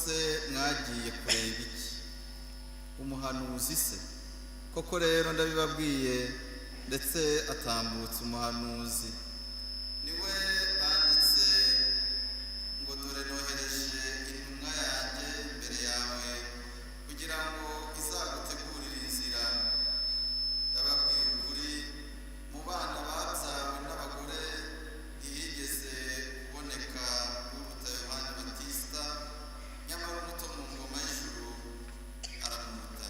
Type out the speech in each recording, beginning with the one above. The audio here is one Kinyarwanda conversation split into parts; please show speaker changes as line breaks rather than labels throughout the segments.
se mwagiye kureba iki? Umuhanuzi se? Koko rero ndabibabwiye, ndetse atambutse umuhanuzi. Niwe banditse ngo dore nohereje intumwa yanjye imbere yawe kugira ngo izagutegurire inzira. Ndababwira ukuri, mu bana babyawe n'abagore ntihigeze kuboneka uruta Yohana Batista, nyamara umuto mu ngoma y'ijuru aramuruta.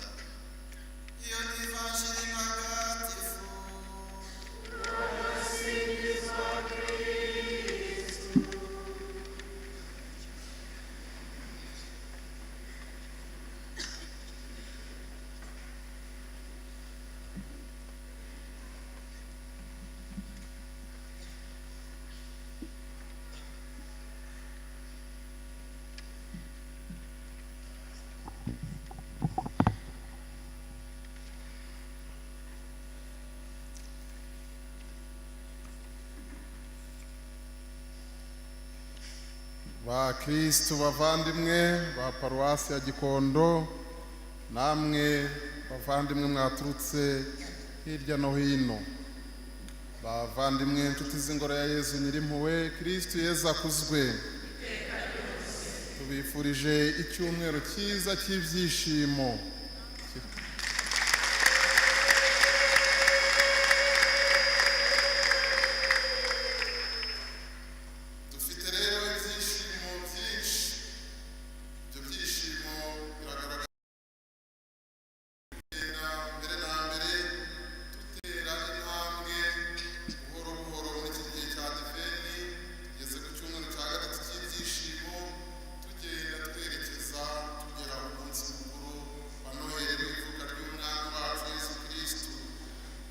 Iyo ni ivanjili ntagatifu.
Bakristo bavandimwe ba paruwasi ya Gikondo, namwe bavandimwe mwaturutse hirya no hino, bavandimwe inshuti z'ingoro ya Yezu Nyirimpuhwe, Kristo Yezu akuzwe. Tubifurije icyumweru cyiza cy'ibyishimo.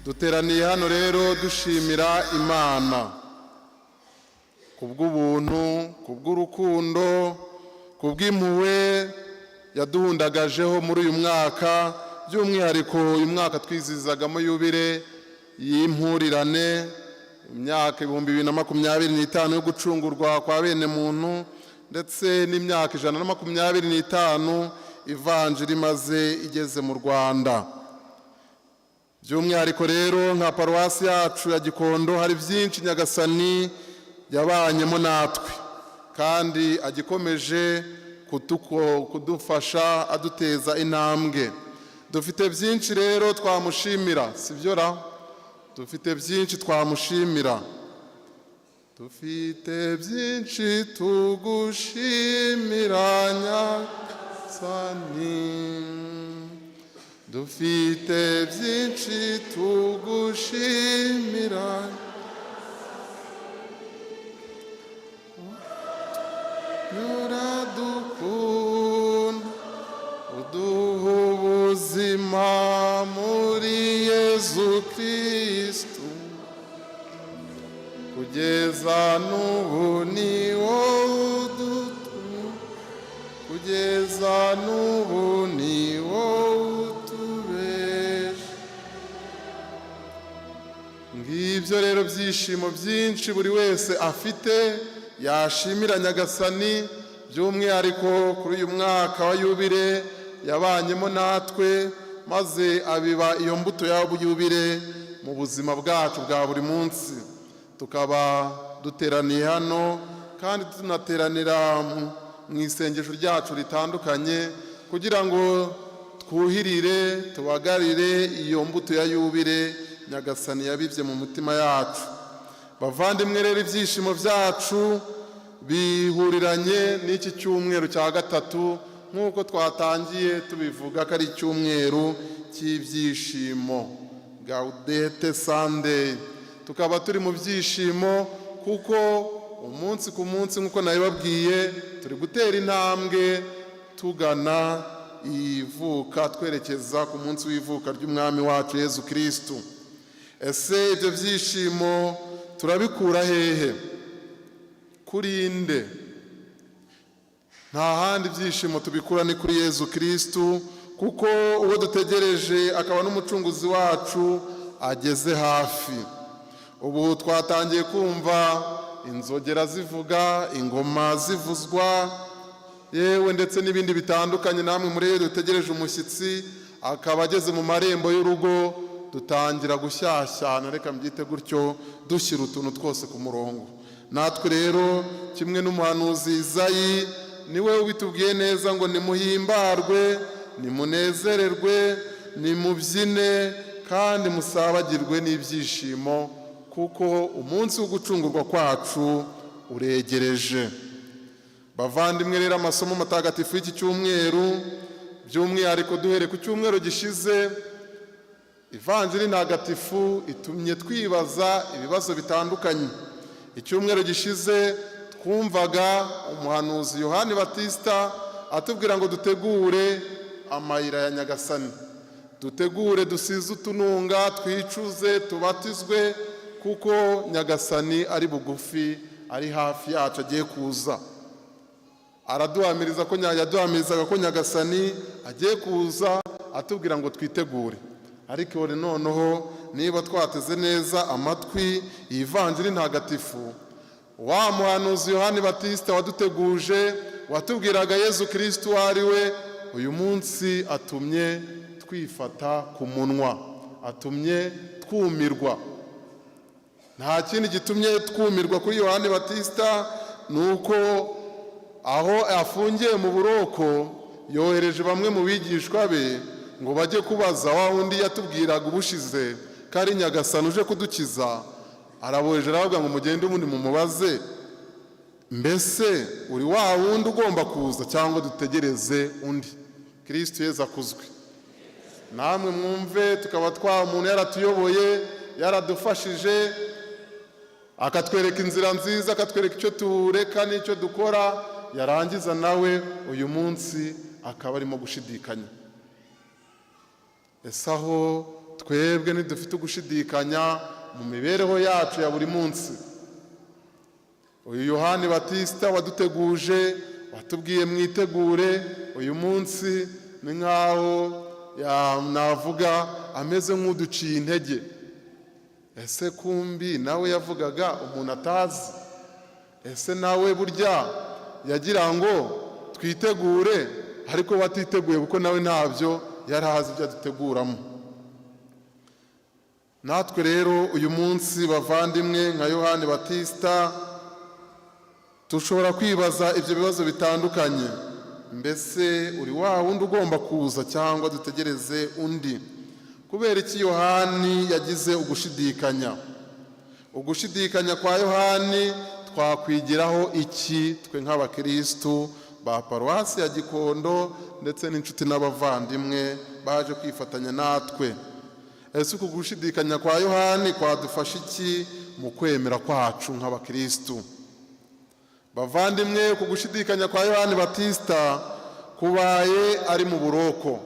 Duteraniye hano rero dushimira Imana kubw'ubuntu, kubw'urukundo, kubw'impuhwe yaduhundagajeho muri uyu mwaka, by'umwihariko uyu mwaka twizizagamo yubile y'impurirane, imyaka 2025 yo gucungurwa kwa bene muntu, ndetse n'imyaka 125 ivanjili maze igeze mu Rwanda. By'umwihariko rero nka paruwasi yacu ya Gikondo hari byinshi Nyagasani yabanyemo natwe, kandi agikomeje kudufasha aduteza intambwe. Dufite byinshi rero twamushimira, sibyo ra? Dufite byinshi twamushimira. Dufite byinshi tugushimira Nyagasani. Dufite byinshi tugushimira. Nuradukunda, uduha ubuzima muri Yezu Kristu, kugeza n'ubu ni wowe udutunga, kugeza n'ubu ni wowe. Ngibyo rero byishimo byinshi buri wese afite yashimira Nyagasani, by'umwihariko kuri uyu mwaka wa yubile yabanyemo natwe, maze abiba iyo mbuto ya yubile mu buzima bwacu bwa buri munsi. Tukaba duteraniye hano kandi tunateranira mu isengesho ryacu ritandukanye, kugira ngo twuhirire tubagarire iyo mbuto ya yubile Nyagasani yabivye mu mutima yacu. Bavandimwe rero ibyishimo byacu bihuriranye n'iki cyumweru cya gatatu, nk'uko twatangiye tubivuga ko ari icyumweru cy'ibyishimo, Gaudete Sunday. Tukaba turi mu byishimo kuko umunsi ku munsi nk'uko nabibabwiye turi gutera intambwe tugana ivuka, twerekeza ku munsi w'ivuka ry'umwami wacu Yezu Kristu. Ese ibyo byishimo turabikura hehe? Kuri nde? Nta handi byishimo tubikura ni kuri Yezu Kristu, kuko uwo dutegereje akaba n'umucunguzi wacu ageze hafi. Ubu twatangiye kumva inzogera zivuga, ingoma zivuzwa, yewe ndetse n'ibindi bitandukanye. Namwe muri dutegereje umushyitsi akaba ageze mu marembo y'urugo, dutangira gushyashyana, reka mbyite gutyo, dushyira utuntu twose ku murongo. Natwe rero kimwe n'umuhanuzi Izayi niwe ubitubwiye neza ngo nimuhimbarwe, nimunezererwe, nimubyine kandi musabagirwe n'ibyishimo, kuko umunsi wo gucungurwa kwacu uregereje. Bavandimwe rero, amasomo matagatifu y'iki cyumweru, by'umwihariko duhere ku cyumweru gishize, ivanjiri ntagatifu itumye twibaza ibibazo bitandukanye. Icyumweru gishize twumvaga umuhanuzi Yohani Batista atubwira ngo dutegure amayira ya Nyagasani, dutegure dusize utununga, twicuze, tubatizwe, kuko Nyagasani ari bugufi, ari hafi yacu, agiye kuza. Araduhamiriza ko yaduhamirizaga ko Nyagasani agiye kuza, atubwira ngo twitegure. Ariko noneho niba twateze neza amatwi iyi vanjiri ntagatifu, wa muhanuzi Yohani Batista waduteguje, watubwiraga Yezu Kristo ari we, uyu munsi atumye twifata ku munwa, atumye twumirwa. Nta kindi gitumye twumirwa kuri Yohani Batista, nuko aho afungiye mu buroko yohereje bamwe mu bigishwa be ngo bajye kubaza wa wundi yatubwiraga ubushize ko ari Nyagasani uje kudukiza. Araboheje aravuga ngo mugende ubundi mumubaze, mbese uri wa wundi ugomba kuza cyangwa dutegereze undi? Kristo Yezu akuzwe. Namwe mwumve, tukaba umuntu yaratuyoboye, yaradufashije, akatwereka inzira nziza, akatwereka icyo tureka n'icyo dukora, yarangiza nawe uyu munsi akaba arimo gushidikanya. Ese aho twebwe ntidufite ugushidikanya mu mibereho yacu ya buri munsi? Uyu Yohani Batista waduteguje, watubwiye mwitegure, uyu munsi ni nkaho navuga ameze nk'uduciye intege. Ese kumbi nawe yavugaga umuntu atazi? Ese nawe burya yagira ngo twitegure, ariko watiteguye kuko nawe ntabyo yari azi ibyo aduteguramo. Natwe rero uyu munsi bavandimwe nka Yohani Batista dushobora kwibaza ibyo bibazo bitandukanye. Mbese uri wa wundi ugomba kuza cyangwa dutegereze undi? Kubera iki Yohani yagize ugushidikanya? Ugushidikanya kwa Yohani twakwigiraho iki twe nk'abakristu ba paruwasi ya Gikondo ndetse n'inshuti n'abavandimwe baje kwifatanya natwe? Ese uku gushidikanya kwa Yohani kwadufasha iki mu kwemera kwacu nk'abakristu? Bavandimwe, uku gushidikanya kwa Yohani Batista kubaye ari mu buroko.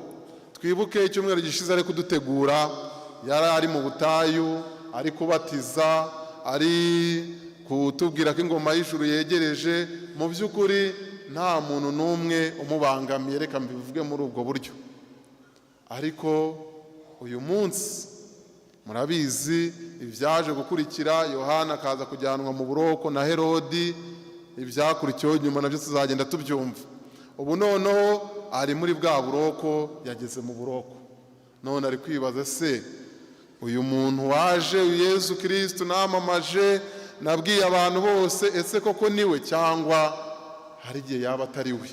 Twibuke icyumweru gishize ari kudutegura, yari ari mu butayu, ari kubatiza, ari kutubwira ko ingoma y'ijuru yegereje. Mu by'ukuri nta muntu n'umwe umubangamiye, reka mbivuge muri ubwo buryo. Ariko uyu munsi murabizi ibyaje gukurikira, Yohana akaza kujyanwa mu buroko na Herodi, ibyakurikiyeho nyuma nabyo tuzagenda tubyumva. Ubu noneho ari muri bwa buroko, yageze mu buroko. None ari kwibaza, se uyu muntu waje Yezu Kristo namamaje, nabwiye abantu bose, ese koko niwe cyangwa hari igihe yaba atari we?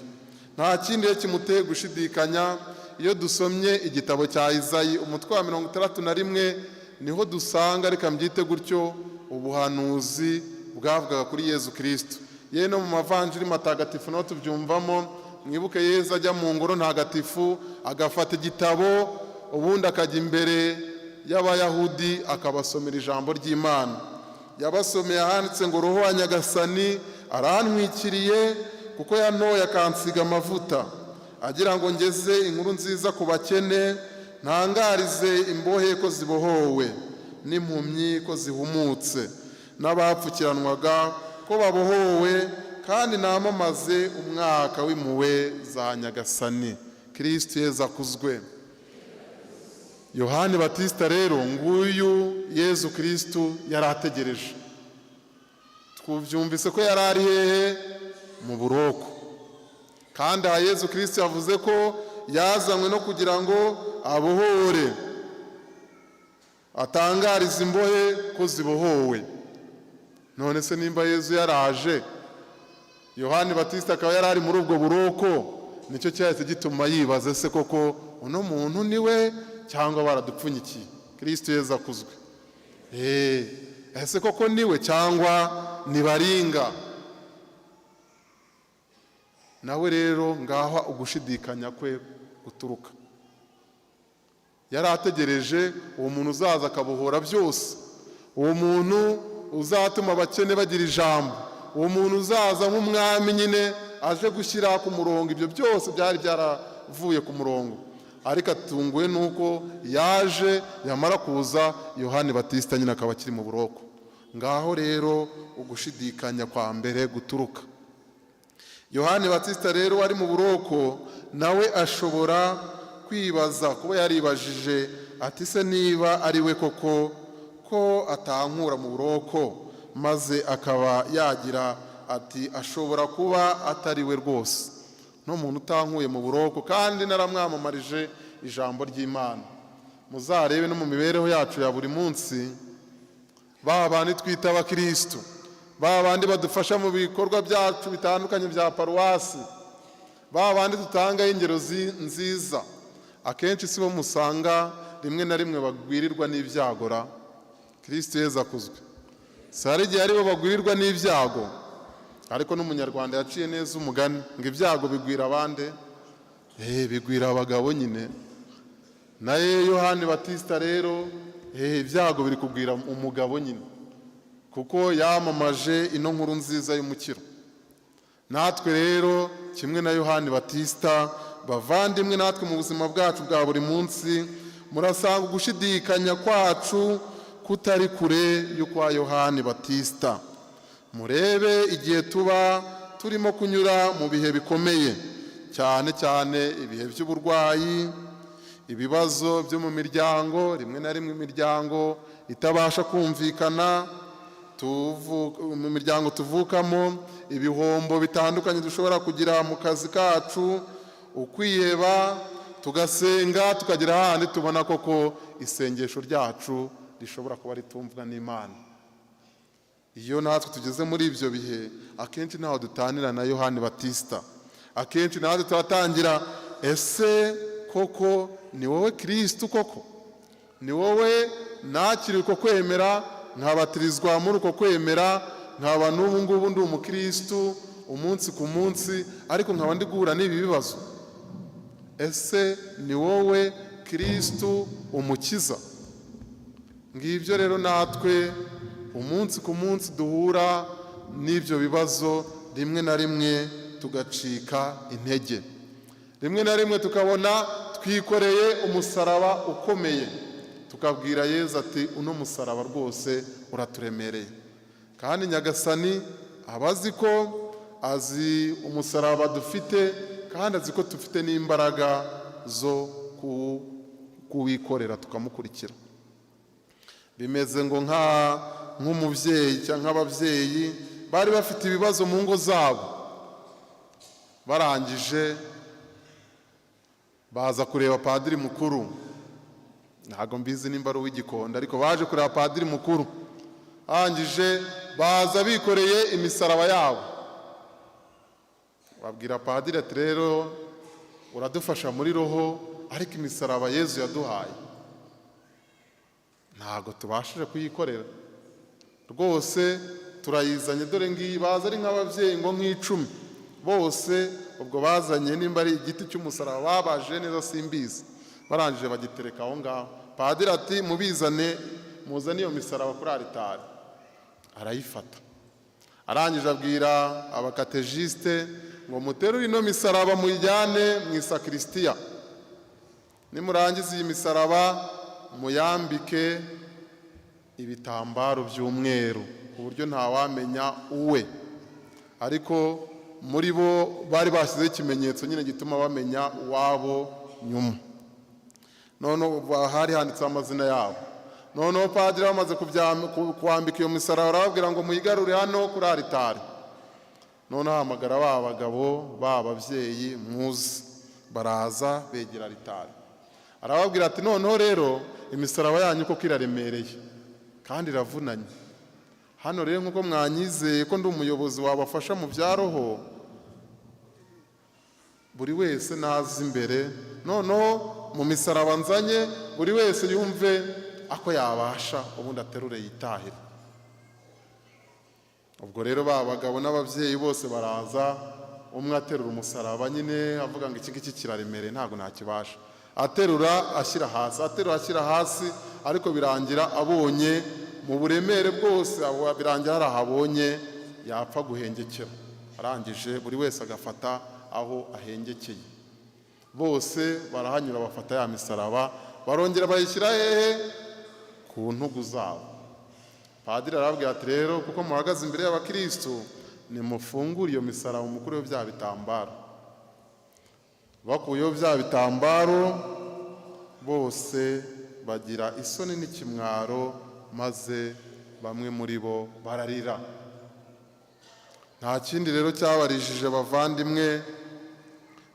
Nta kindi kimuteye gushidikanya. Iyo dusomye igitabo cya Izayi umutwe wa 61 niho dusanga, reka mbyite gutyo, ubuhanuzi bwavugaga kuri Yezu Kristo. Yewe no mu mavanjiri matagatifu naho tubyumvamo. Mwibuke Yezu ajya mu ngoro ntagatifu, agafata igitabo, ubundi akajya imbere y'Abayahudi akabasomera ijambo ry'Imana. Yabasomeye ahanditse ngo Roho wa Nyagasani arantwikiriye, kuko yantoye akansiga amavuta, agira ngo ngeze inkuru nziza ku bakene, ntangarize imbohe ko zibohowe, n'impumyi ko zihumutse, n'abapfukiranwaga ko babohowe, kandi namamaze umwaka w'impuhwe za Nyagasani. Kristo Yezu akuzwe. Yohani Batista rero nguyu Yezu Kristo yari ategereje. Twubyumvise ko yari ari hehe? Mu buroko. kandi aha Yezu Kristo yavuze ko yazanywe no kugira ngo abohore, atangariza imbohe ko zibohowe. None se nimba Yezu yaraje, Yohani Batista akaba yarari muri ubwo buroko, nicyo cyahise gituma yibaza se koko uno muntu niwe cyangwa baradupfunyikiye? Kristo Yezu akuzwe. Ese koko niwe cyangwa ni baringa? Nawe rero ngaho ugushidikanya kwe guturuka. Yari ategereje uwo muntu uzaza akabohora byose, uwo muntu uzatuma abakene bagira ijambo, uwo muntu uzaza nk'umwami nyine aje gushyira ku murongo ibyo byose byari byaravuye ku murongo. Ariko atunguwe nuko yaje, yamara kuza Yohani Batista nyine akaba akiri mu buroko. Ngaho rero ugushidikanya kwa mbere guturuka. Yohani Batista rero wari mu buroko, nawe ashobora kwibaza, kuba yaribajije ati se niba ari we koko ko atankura mu buroko, maze akaba yagira ati ashobora kuba atari we rwose, no muntu utankuye mu buroko kandi naramwamamarije ijambo ry'Imana. Muzarebe no mu mibereho yacu ya buri munsi, babandi twita abakristo, babandi badufasha mu bikorwa byacu bitandukanye bya paruwasi, babandi dutanga ingero nziza, akenshi sibo musanga rimwe na rimwe bagwirirwa n'ibyagora. Kristo Yezu akuzwe. Sari igihe aribo bagwirirwa n'ibyago, ariko n'umunyarwanda yaciye neza umugani ngo ibyago bigwira abande, bigwira abagabo nyine. Naye Yohani Batista rero ibyago biri kubwira umugabo nyine, kuko yamamaje ino nkuru nziza y'umukiro. Natwe rero kimwe na Yohani Batista, bavandimwe, natwe mu buzima bwacu bwa buri munsi murasanga ugushidikanya kwacu kutari kure y'ukwa Yohani Batista. Murebe igihe tuba turimo kunyura mu bihe bikomeye, cyane cyane ibihe by'uburwayi, ibibazo byo mu miryango, rimwe na rimwe imiryango itabasha kumvikana, mu miryango tuvukamo, ibihombo bitandukanye dushobora kugira mu kazi kacu, ukwiheba, tugasenga tukagera ahandi tubona koko isengesho ryacu rishobora kuba ritumvwa n'Imana. Iyo natwe tugeze muri ibyo bihe, akenshi ntaho dutanira na Yohani Batista. Akenshi natwe turatangira, ese koko ni wowe Kristo koko? Ni wowe nakiriye uko kwemera, nkabatirizwa muri uko kwemera, nkaba n'ubu ngubu ndi umukristo umunsi ku munsi, ariko nkaba ndi guhura n'ibi bibazo. Ese ni wowe Kristo umukiza? Ngibyo rero natwe umunsi ku munsi duhura n'ibyo bibazo, rimwe na rimwe tugacika intege, rimwe na rimwe tukabona twikoreye umusaraba ukomeye, tukabwira Yezu ati uno musaraba rwose uraturemereye. Kandi Nyagasani aba azi ko azi umusaraba dufite, kandi azi ko dufite n'imbaraga zo kuwikorera tukamukurikira. Bimeze ngo nk'umubyeyi cyangwa nk'ababyeyi bari bafite ibibazo mu ngo zabo, barangije baza kureba padiri mukuru. Ntabwo mbizi nimba ari uw'Igikondo, ariko baje kureba padiri mukuru, barangije baza bikoreye imisaraba yabo. Babwira padiri ati rero uradufasha muri roho, ariko imisaraba Yezu yaduhaye ntabwo tubashije kuyikorera rwose, turayizanye, dore ngiyi. Baza ari nk'ababyeyi ngo nk'icumi bose, ubwo bazanye nimba ari igiti cy'umusaraba babaje neza simbizi, barangije bagitereka aho ngaho. Padiri ati mubizane, muzane iyo misaraba kuri aritari. Arayifata, arangije abwira abakatejiste ngo muterure ino misaraba muyijyane mu isakristiya, nimurangiza iyi misaraba muyambike ibitambaro by'umweru ku buryo ntawamenya uwe. Ariko muri bo bari bashyizeho ikimenyetso nyine gituma bamenya uwabo nyuma. Noneho hari handitseho amazina yabo. Noneho padiri bamaze kuwambika iyo misaraba arababwira ngo muyigarure hano kuri aritari. none ahamagara ba bagabo b'ababyeyi muzi, baraza begera alitari. Arababwira ati noneho rero imisaraba yanyu koko iraremereye kandi iravunanye. Hano rero nk'uko mwanyizeye ko ndi umuyobozi wabafasha mu bya roho, buri wese naza imbere, noneho mu misaraba nzanye buri wese yumve ako yabasha, ubundi aterure yitahire. Ubwo rero ba bagabo n'ababyeyi bose baraza, umwe aterura umusaraba nyine avuga ngo iki ngiki kiraremereye ntabwo nakibasha, aterura ashyira hasi, aterura ashyira hasi, ariko birangira abonye mu buremere bwose, birangira hari ahabonye yapfa guhengekera. Arangije buri wese agafata aho ahengekeye, bose barahanyura bafata ya misaraba, barongera bayishyira hehe? Ku ntugu zabo. Padiri arababwira ati rero kuko muhagaze imbere y'abakristo, nimufungure iyo misaraba mukureho bya bitambaro. Bakuyeho bya bitambaro, bose bagira isoni n'ikimwaro, maze bamwe muri bo bararira. Nta kindi rero cyabarijije bavandimwe,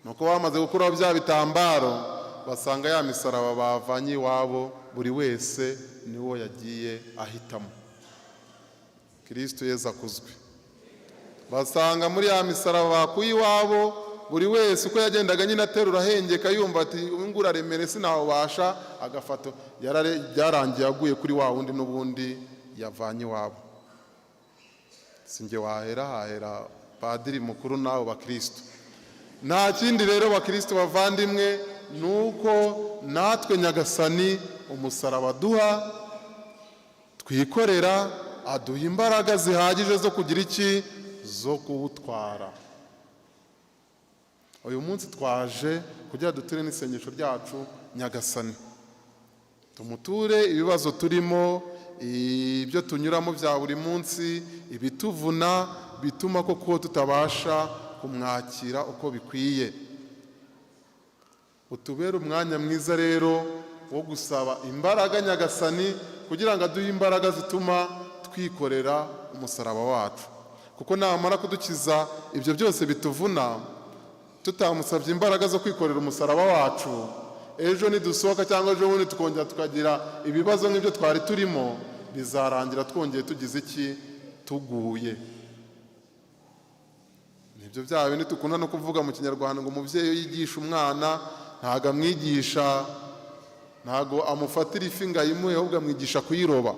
nuko bamaze gukuraho bya bitambaro, basanga ya misaraba bavanye iwabo buri wese niwo yagiye ahitamo. Kristo Yesu akuzwe. Basanga muri ya misaraba bakuye iwabo, buri wese uko yagendaga nyine aterura ahengeka yumva ati ubu uraremere sinawubasha, agafato byarangiye aguye kuri wa wundi n'ubundi yavanye iwabo. Sinjye wahera, hahera padiri mukuru n'abo bakristo. Nta kindi rero bakristo bavandimwe, nuko natwe Nyagasani umusaraba duha twikorera, aduha imbaraga zihagije zo kugira iki? Zo kuwutwara. Uyu munsi twaje kugira duture n'isengesho ryacu Nyagasani, tumuture ibibazo turimo, ibyo tunyuramo bya buri munsi, ibituvuna bituma koko tutabasha kumwakira uko bikwiye. Utubere umwanya mwiza rero wo gusaba imbaraga Nyagasani, kugira ngo aduhe imbaraga zituma twikorera umusaraba wacu. Kuko namara kudukiza ibyo byose bituvuna, tutamusabye imbaraga zo kwikorera umusaraba wacu, ejo nidusohoka cyangwa ejo bundi tukongera tukagira ibibazo nk'ibyo twari turimo, bizarangira twongeye tugize iki? Tuguye. Nibyo bya bindi dukunda no kuvuga mu Kinyarwanda ngo umubyeyi yigisha umwana ntago amwigisha, ntago amufatira ifi ngo ayimuhe, ahubwo amwigisha kuyiroba.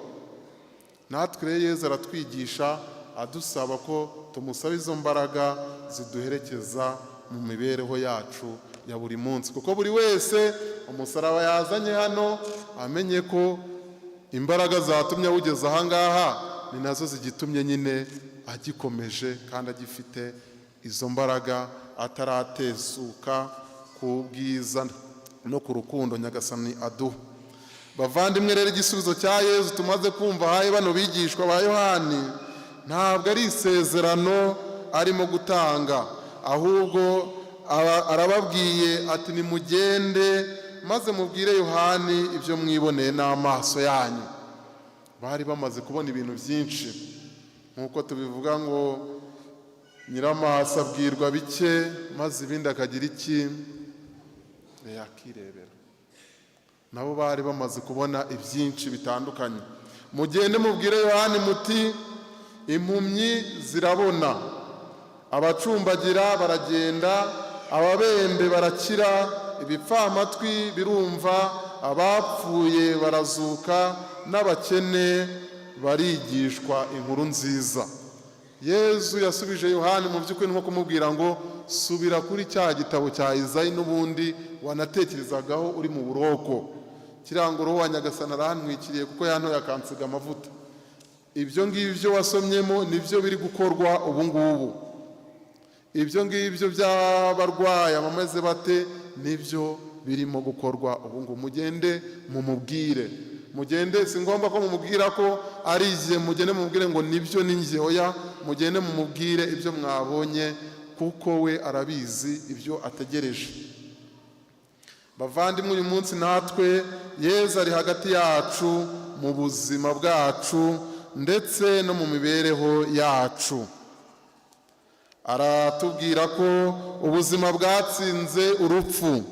Natwe rero Yezu aratwigisha adusaba ko tumusaba izo mbaraga ziduherekeza mu mibereho yacu ya buri munsi, kuko buri wese umusaraba yazanye hano amenye ko imbaraga zatumye awugeza ahangaha ni nazo zigitumye nyine agikomeje, kandi agifite izo mbaraga ataratesuka ku bwiza no ku rukundo Nyagasani aduha. Bavandimwe rero, igisubizo cya Yezu tumaze kumva haye bano bigishwa ba Yohani ntabwo ari isezerano arimo gutanga, ahubwo arababwiye ati nimugende maze mubwire Yohani ibyo mwiboneye n'amaso yanyu. Bari bamaze kubona ibintu byinshi, nk'uko tubivuga ngo nyiramaso abwirwa bike maze ibindi akagira iki? Yakirebera. Nabo bari bamaze kubona ibyinshi bitandukanye. Mugende mubwire Yohani muti impumyi zirabona, abacumbagira baragenda, ababembe barakira, ibipfamatwi birumva, abapfuye barazuka, n'abakene barigishwa inkuru nziza. Yezu yasubije Yohani mu by'ukuri nko kumubwira ngo subira kuri cya gitabo cya Izayi n'ubundi wanatekerezagaho uri mu buroko, kirango roho wa Nyagasani arantwikiriye kuko yantoye akansiga amavuta. Ibyo ngibyo wasomyemo nibyo biri gukorwa ubu ngubu. Ibyo ngibyo by'abarwayi abameze bate nibyo birimo gukorwa ubu ngubu. Mugende mumubwire, mugende, si ngombwa ko mumubwira ko ari igihe, mugende mumubwire ngo nibyo ni njye, oya, mugende mumubwire ibyo mwabonye kuko we arabizi ibyo ategereje. Bavandimwe, uyu munsi natwe Yezu ari hagati yacu mu buzima bwacu ndetse no mu mibereho yacu. aratubwira ko ubuzima bwatsinze urupfu,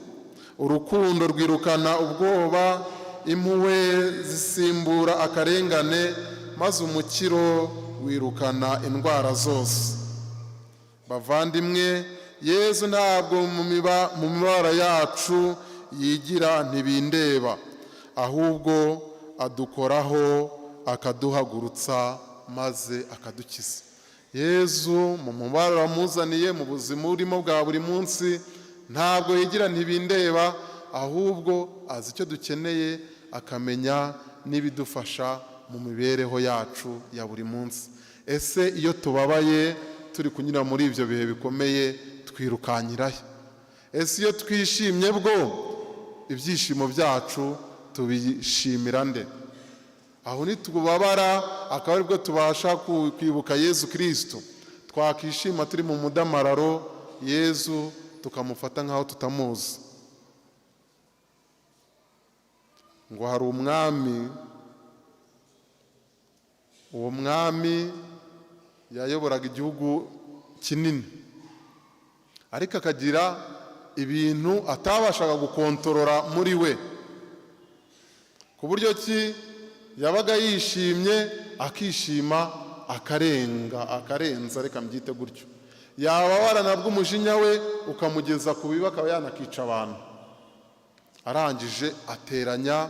urukundo rwirukana ubwoba, impuhwe zisimbura akarengane, maze umukiro wirukana indwara zose. Bavandimwe, Yezu ntabwo mu mibabaro yacu yigira ntibindeba, ahubwo adukoraho akaduhagurutsa maze akadukiza. Yezu mu mubabaro wamuzaniye mu buzima urimo bwa buri munsi ntabwo yigira ntibindeba, ahubwo azi icyo dukeneye, akamenya n'ibidufasha mu mibereho yacu ya buri munsi. Ese iyo tubabaye turi kunyura muri ibyo bihe bikomeye twirukankirahe? Ese iyo twishimye bwo ibyishimo byacu tubishimira nde? Aho nitubabara akaba aribwo tubasha kwibuka Yezu Kristo, twakishima turi mu mudamararo, Yezu tukamufata nk'aho tutamuzi. Ngo hari umwami, uwo mwami yayoboraga igihugu kinini, ariko akagira ibintu atabashaga gukontorora muri we, ku buryo ki yabaga yishimye akishima akarenza, reka mbyite gutyo. Yababara nabwo umujinya we ukamugeza ku bibi, akaba yanakica abantu. Arangije ateranya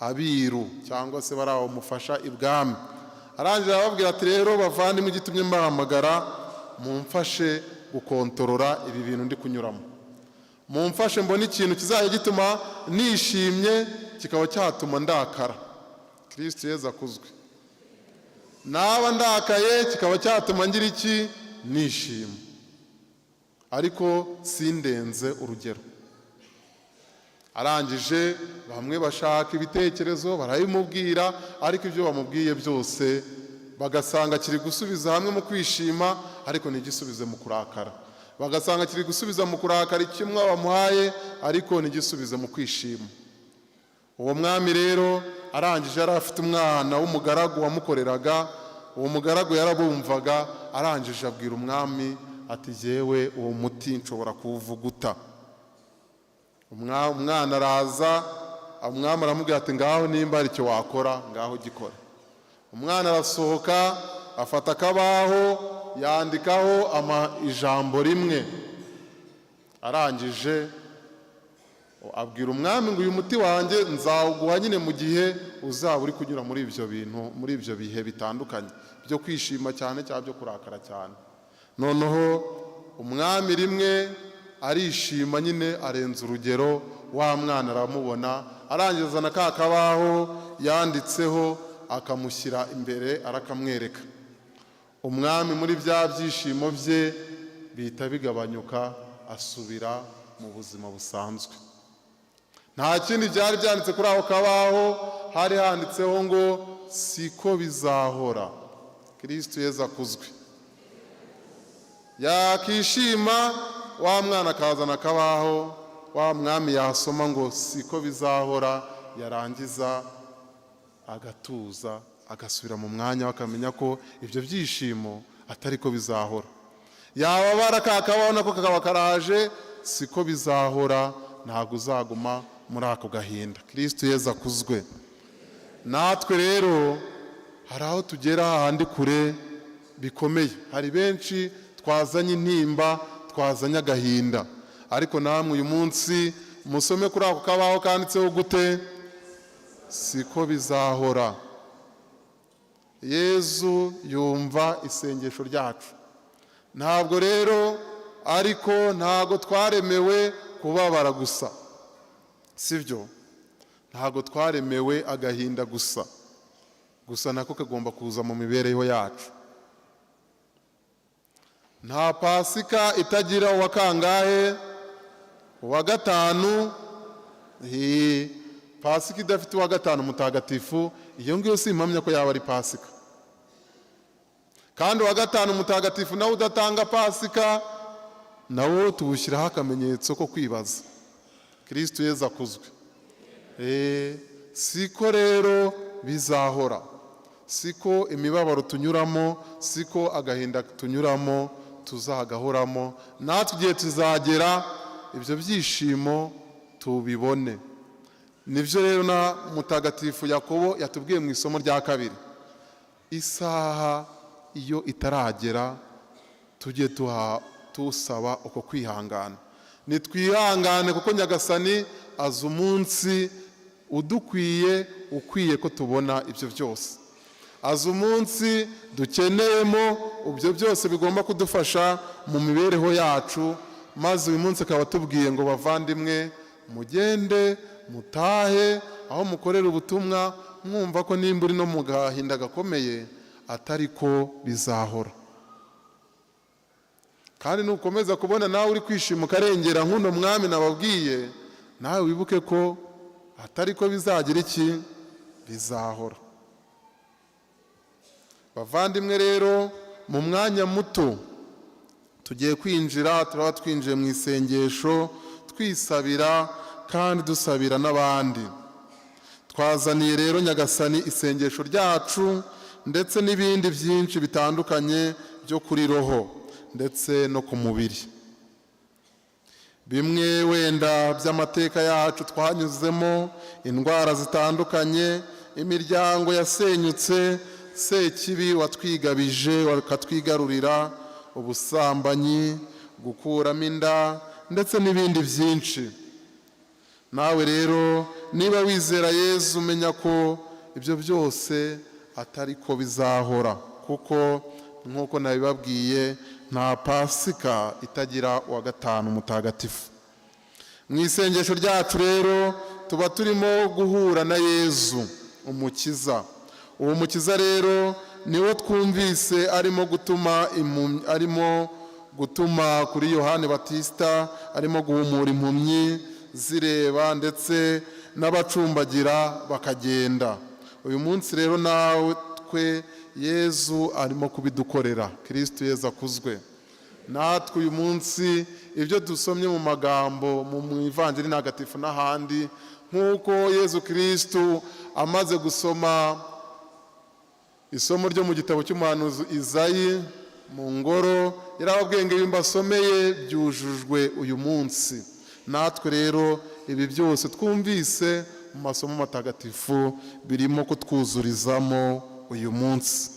abiru cyangwa se bari aho mufasha ibwami. Arangije arababwira ati, rero bavandimwe, igitumye mbahamagara, mumfashe gukontorora ibi bintu ndi kunyuramo, mumfashe mbona ikintu kizajya gituma nishimye kikaba cyatuma ndakara. Kristo Yezu akuzwe. Naba ndakaye kikaba cyatuma ngira iki? Nishima, ariko sindenze urugero. Arangije bamwe bashaka ibitekerezo barabimubwira, ariko ibyo bamubwiye byose bagasanga kiri gusubiza hamwe mu kwishima, ariko ntigisubize mu kurakara. Bagasanga kiri gusubiza mu kurakara ikimwe bamuhaye, ariko ntigisubize mu kwishima. Uwo mwami rero arangije yari afite umwana w'umugaragu wamukoreraga. Uwo mugaragu yarabumvaga, arangije abwira umwami ati, jyewe uwo muti nshobora kuwuvuguta. Umwana araza, umwami aramubwira ati, ngaho nimba hari icyo wakora ngaho gikora. Umwana arasohoka, afata akabaho, yandikaho ijambo rimwe. Arangije abwira umwami ngo, uyu muti wanjye nzawuguha nyine mu gihe uzaba uri kunyura muri ibyo bintu, muri ibyo bihe bitandukanye byo kwishima cyane cyangwa byo kurakara cyane. Noneho umwami rimwe arishima nyine arenza urugero, wa mwana aramubona, arangiza na ka kabaho yanditseho akamushyira imbere, arakamwereka. Umwami muri bya byishimo bye bihita bigabanyuka, asubira mu buzima busanzwe. Nta kindi byari byanditse kuri ako kabaho, hari handitseho ngo siko bizahora. Kristo Yezu akuzwe. Yakishima, wa mwana akazana akabaho, wa mwami yasoma ngo siko bizahora, yarangiza agatuza, agasubira mu mwanya, akamenya ko ibyo byishimo atari ko bizahora. Yababara ka kabaho nako kakaba karaje, siko bizahora, ntabwo uzaguma muri ako gahinda. Kristo Yezu akuzwe. Natwe rero hari aho tugera handi kure bikomeye. Hari benshi twazanye intimba, twazanye agahinda, ariko namwe uyu munsi musome kuri ako kabaho kanditseho gute? Siko bizahora. Yezu yumva isengesho ryacu. Ntabwo rero, ariko ntabwo twaremewe kubabara gusa, sibyo? Ntabwo twaremewe agahinda gusa nako kagomba kuza mu mibereho yacu. Nta Pasika itagira uwa kangahe? Uwa gatanu. Pasika idafite uwa gatanu mutagatifu, iyo ngiyo simpamya ko yaba ari Pasika. Kandi uwa gatanu mutagatifu nawe udatanga Pasika, nawo tuwushyiraho akamenyetso ko kwibaza. Kristo Yezu akuzwe. Siko rero bizahora, siko imibabaro tunyuramo, siko agahinda tunyuramo tuzagahoramo, natwe igihe tuzagera ibyo byishimo tubibone. Nibyo rero na mutagatifu Yakobo yatubwiye mu isomo rya kabiri. Isaha iyo itaragera tujye tusaba uko kwihangana. Nitwihangane kuko Nyagasani azi umunsi udukwiye, ukwiye ko tubona ibyo byose. Azi umunsi dukeneyemo ibyo byose bigomba kudufasha mu mibereho yacu, maze uyu munsi akaba tubwiye ngo bavandimwe, mugende mutahe aho mukorera ubutumwa, mwumva ko nimba uri no mu gahinda gakomeye atari ko bizahora. Kandi nukomeza kubona nawe uri kwishima ukarengera nk'uno mwami nababwiye, nawe wibuke ko atari ko bizagira iki, bizahora. Bavandimwe rero, mu mwanya muto tugiye kwinjira, turaba twinjiye mu isengesho twisabira kandi dusabira n'abandi. Twazaniye rero Nyagasani isengesho ryacu ndetse n'ibindi byinshi bitandukanye byo kuri roho ndetse no ku mubiri. Bimwe wenda by'amateka yacu twanyuzemo, indwara zitandukanye, imiryango yasenyutse, Sekibi watwigabije wakatwigarurira, ubusambanyi, gukuramo inda ndetse n'ibindi byinshi. Nawe rero niba wizera Yezu, umenya ko ibyo byose atari ko bizahora, kuko nk'uko nabibabwiye nta Pasika itagira uwa gatanu mutagatifu. Mu isengesho ryacu rero tuba turimo guhura na Yezu umukiza. Uwo mukiza rero niwo twumvise arimo gutuma kuri Yohani Batista, arimo guhumura impumyi zireba ndetse n'abacumbagira bakagenda. Uyu munsi rero nawe Yezu arimo kubidukorera. Kristo Yezu akuzwe. Natwe uyu munsi ibyo dusomye mu magambo mu Ivanjiri ntagatifu n'ahandi, nk'uko Yezu Kristo amaze gusoma isomo ryo mu gitabo cy'umuhanuzi Izayi mu ngoro, yarababwiye ngo mbasomeye byujujwe uyu munsi. Natwe rero ibi byose twumvise mu masomo matagatifu birimo kutwuzurizamo uyu munsi.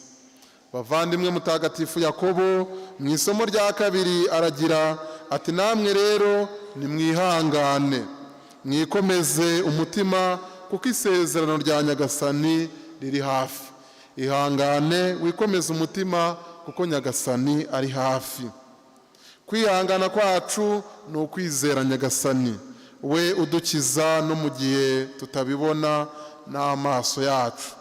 Bavandimwe, mutagatifu Yakobo mu isomo rya kabiri aragira ati, namwe rero nimwihangane, mwikomeze umutima, kuko isezerano rya Nyagasani riri hafi. Ihangane wikomeze umutima, kuko Nyagasani ari hafi. Kwihangana kwacu ni ukwizera Nyagasani, we udukiza no mu gihe tutabibona n'amaso yacu.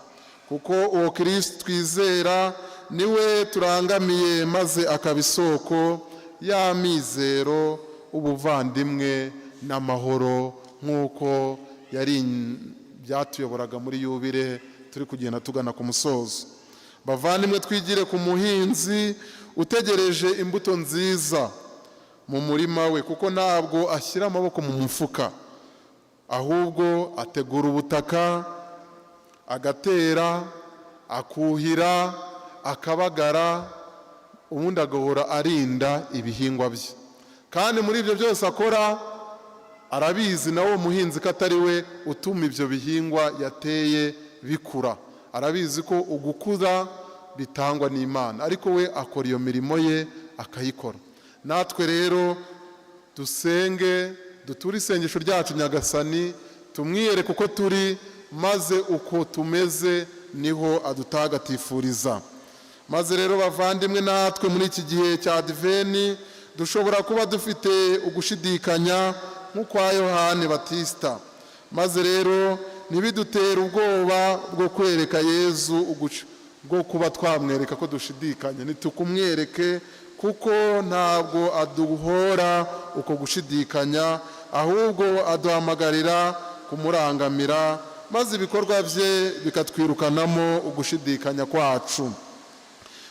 Kuko uwo Kristo twizera niwe turangamiye, maze akaba isoko y'amizero, ubuvandimwe n'amahoro, nk'uko yari byatuyoboraga muri Yubile turi kugenda tugana ku musozo. Bavandimwe, twigire ku muhinzi utegereje imbuto nziza mu murima we, kuko ntabwo ashyira amaboko mu mufuka, ahubwo ategura ubutaka, agatera, akuhira, akabagara, ubundi agahora arinda ibihingwa bye. Kandi muri ibyo byose akora, arabizi nawo muhinzi ko atari we utuma ibyo bihingwa yateye bikura. Arabizi ko ugukura bitangwa n'Imana, ariko we akora iyo mirimo ye akayikora. Natwe rero dusenge, duture isengesho ryacu Nyagasani, tumwiyereke uko turi, maze uko tumeze niho adutagatifuriza. Maze rero bavandimwe, natwe muri iki gihe cya Adveni dushobora kuba dufite ugushidikanya nk'ukwa Yohani Batista. Maze rero ntibidutere ubwoba bwo kwereka Yezu, bwo kuba twamwereka ko dushidikanya. Nitukumwereke, kuko ntabwo aduhora uko gushidikanya, ahubwo aduhamagarira kumurangamira, maze ibikorwa bye bikatwirukanamo ugushidikanya kwacu.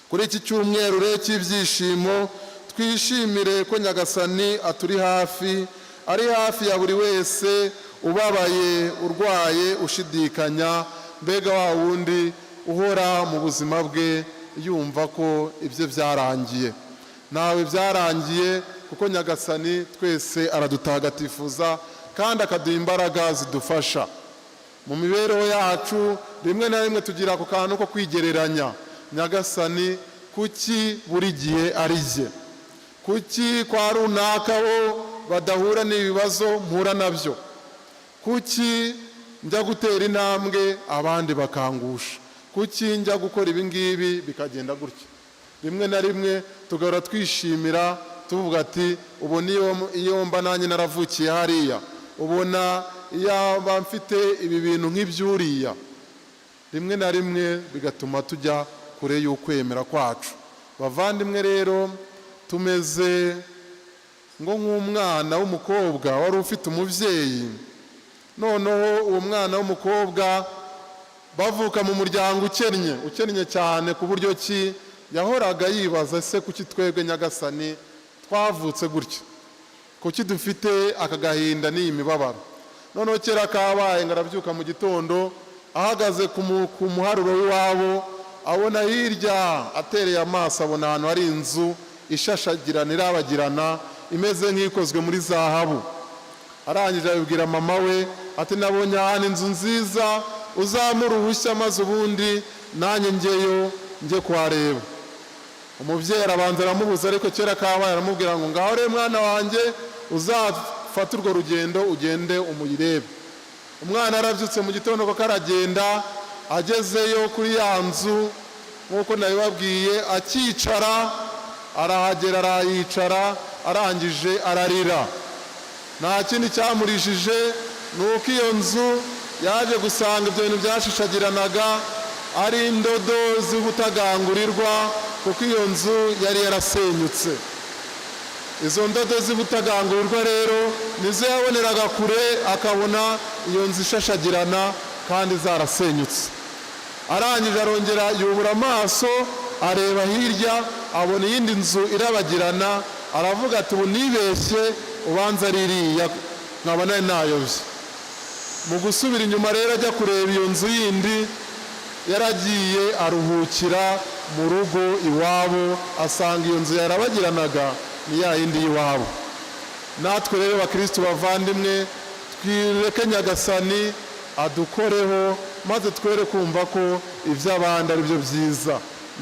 Kuri iki cyumweru rero cy'ibyishimo, twishimire ko Nyagasani aturi hafi, ari hafi ya buri wese ubabaye, urwaye, ushidikanya, mbega wa wundi uhora mu buzima bwe yumva ko ibyo byarangiye. ntawe byarangiye, kuko nyagasani twese aradutagatifuza kandi akaduha imbaraga zidufasha mu mibereho yacu. Rimwe na rimwe tugira ako kantu ko kwigereranya, nyagasani kuki buri gihe ari jye, kuki kwa runaka bo badahura n'ibibazo mpura nabyo, kuki njya gutera intambwe abandi bakangusha, kuki njya gukora ibi ngibi bikagenda gutya. Rimwe na rimwe tugahora twishimira tuvuga ati ubona iyo mba nanjye naravukiye hariya, ubona iyo mba mfite ibi bintu nk'ibyuriya. Rimwe na rimwe bigatuma tujya kure y'ukwemera kwacu. Bavandimwe rero, tumeze ngo nk'umwana w'umukobwa wari ufite umubyeyi, noneho uwo mwana w'umukobwa bavuka mu muryango ukennye cyane, ku buryo ki yahoraga yibaza se kuki twebwe nyagasani twavutse gutya, kuki dufite aka gahinda n'iyi mibabaro. Noneho kera kabaye ngo arabyuka mu gitondo, ahagaze ku muharuro w'iwabo, abona hirya atereye amaso, abona ahantu hari inzu ishashagirana irabagirana imeze nk'ikozwe muri zahabu. Arangije abibwira mama we ati nabonye ahantu inzu nziza, uzamura uruhushya maze ubundi nanjye njyeyo njye kuhareba. Umubyeyi arabanza aramubuza, ariko kera kabaye aramubwira ngo ngaho rero mwana wanjye uzafata urwo rugendo ugende umuyirebe. Umwana arabyutse mu gitondo ko karagenda, agezeyo kuri ya nzu nk'uko nabibabwiye, akicara arahagera arayicara, arangije ararira. Nta kindi cyamurishije nuko iyo nzu yaje gusanga ibyo bintu byashishagiranaga ari indodo z'ubutagangurirwa, kuko iyo nzu yari yarasenyutse. Izo ndodo z'ubutagangurirwa rero nizo yaboneraga kure, akabona iyo nzu ishashagirana kandi zarasenyutse. Arangije arongera yubura amaso, areba hirya, abona iyindi nzu irabagirana, aravuga ati ubu nibeshye, ubanza ari iriya, nkaba nari nayobye. Mu gusubira inyuma rero ajya kureba iyo nzu yindi, yaragiye aruhukira mu rugo iwabo, asanga iyo nzu yarabagiranaga ni ya yindi y'iwabo. Natwe rero bakristo bavandimwe, twireke nyagasani adukoreho, maze twere kumva ko iby'abandi ari byo byiza.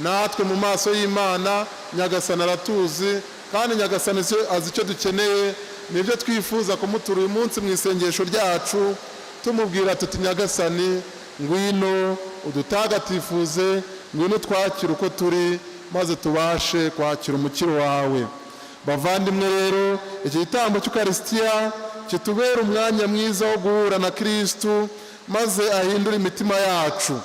Natwe mu maso y'Imana nyagasani aratuzi, kandi nyagasani azi icyo dukeneye. Nibyo twifuza kumutura uyu munsi mu isengesho ryacu, tumubwira tuti nyagasani ngwino udutagatifuze, ngwino twakira uko turi, maze tubashe kwakira umukiro wawe. Bavandimwe rero, iki gitambo cy'Ukarisitiya kitubera umwanya mwiza wo guhura na Kristu, maze ahindure imitima yacu,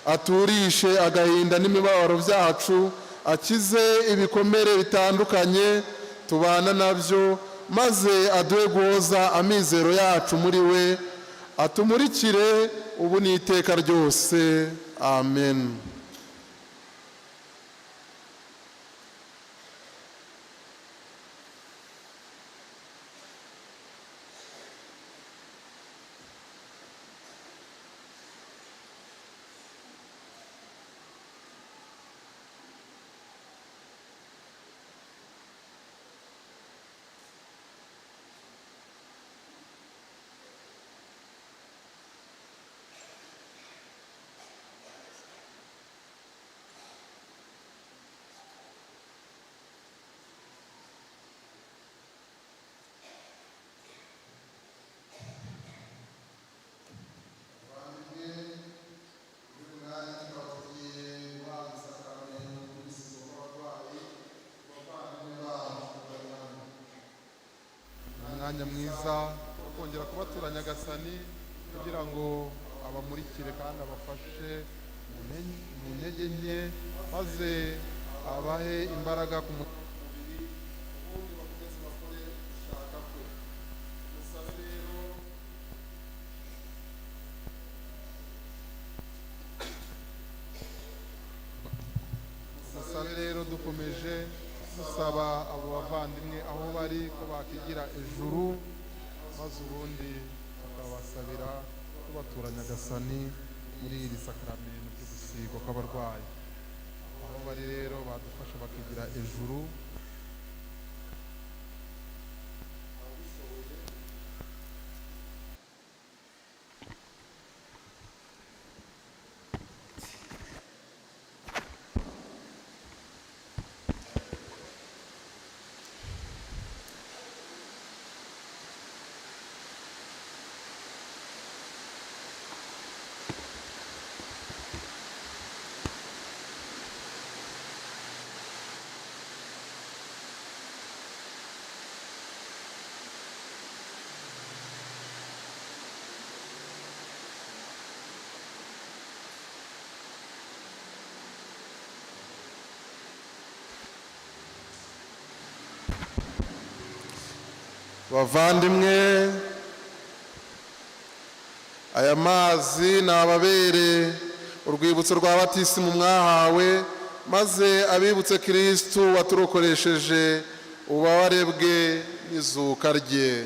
aturishe agahinda n'imibabaro byacu, akize ibikomere bitandukanye tubana nabyo, maze aduhe guhoza amizero yacu muri we, atumurikire ubu n'iteka ryose. Amen. Umwanya mwiza wo kongera kubatura nyagasani, kugira ngo abamurikire kandi abafashe mu ntege nke, maze abahe imbaraga ku mubiri, ubundi bakomeze bakore gushaka kwe. Musabe rero dukomeje dusaba abo bavandimwe aho bari ko bakigira ejuru, maze ubundi bakabasabira tubatura nyagasani muri iri sakramento ryo gusigwa kw'abarwayi. Aho bari rero badufasha bakigira ejuru, bavandimwe, aya mazi ni ababere urwibutso rwa batisimu mwahawe, maze abibutse Kristu waturokoresheje ububabare bwe n'izuka rye.